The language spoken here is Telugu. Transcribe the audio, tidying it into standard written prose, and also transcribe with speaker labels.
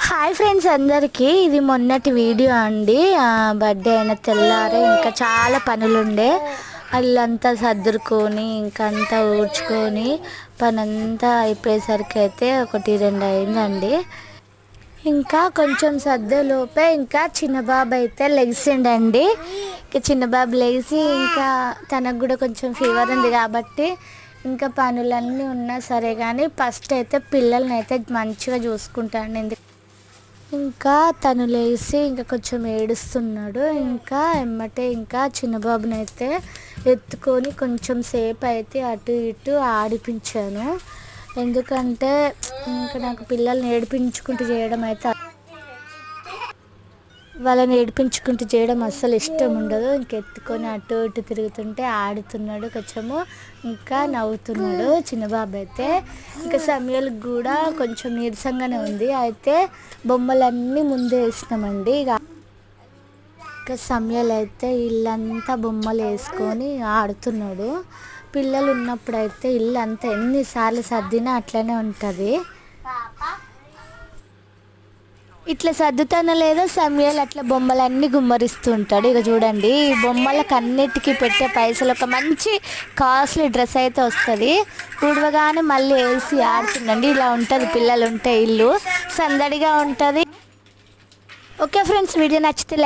Speaker 1: హాయ్ ఫ్రెండ్స్ అందరికీ, ఇది మొన్నటి వీడియో అండి. బర్త్డే అయిన తెల్లారే ఇంకా చాలా పనులుండే, అల్లంతా సర్దుకొని ఇంకంతా ఊడ్చుకొని పనంతా అయిపోయేసరికి అయితే 1-2 అయిందండి. ఇంకా కొంచెం సర్దేలోపే ఇంకా చిన్నబాబు అయితే లెగిసిండండి. ఇంకా చిన్నబాబు లేచి ఇంకా తనకు కూడా కొంచెం ఫీవర్ ఉంది కాబట్టి ఇంకా పనులన్నీ ఉన్నా సరే కానీ ఫస్ట్ అయితే పిల్లల్ని అయితే మంచిగా చూసుకుంటాను. ఇంకా తను లేచి ఇంకా కొంచెం ఏడుస్తున్నాడు. ఇంకా ఎమ్మటే ఇంకా చిన్నబాబుని అయితే ఎత్తుకొని కొంచెం సేపు అయితే అటు ఇటు ఆడిపించాను. ఎందుకంటే ఇంకా నాకు పిల్లల్ని ఏడిపించుకుంటూ చేయడం అయితే వాళ్ళని ఏడిపించుకుంటూ చేయడం అస్సలు ఇష్టం ఉండదు. ఇంకెత్తుకొని అటు ఇటు తిరుగుతుంటే ఆడుతున్నాడు, కొంచెము ఇంకా నవ్వుతున్నాడు చిన్నబాబు అయితే. ఇంకా సమయాలకు కూడా కొంచెం నీరసంగానే ఉంది. అయితే బొమ్మలన్నీ ముందే వేసినామండి. ఇంకా సమయాలు అయితే ఇల్లంతా బొమ్మలు వేసుకొని ఆడుతున్నాడు. పిల్లలు ఉన్నప్పుడు అయితే ఇల్లు అంతా ఎన్నిసార్లు సర్దినా అట్లనే ఉంటుంది. ఇట్లా సర్దుతానో లేదో సమయాలు అట్లా బొమ్మలన్నీ గుమ్మరిస్తూ ఉంటాడు. ఇక చూడండి, ఈ బొమ్మలకు అన్నిటికీ పెట్టే పైసలు ఒక మంచి కాస్ట్లీ డ్రెస్ అయితే వస్తుంది. ఉడవగానే మళ్ళీ వేసి ఆడుతుండండి. ఇలా ఉంటుంది పిల్లలు ఉంటే, ఇల్లు సందడిగా ఉంటుంది. ఓకే ఫ్రెండ్స్, వీడియో నచ్చితే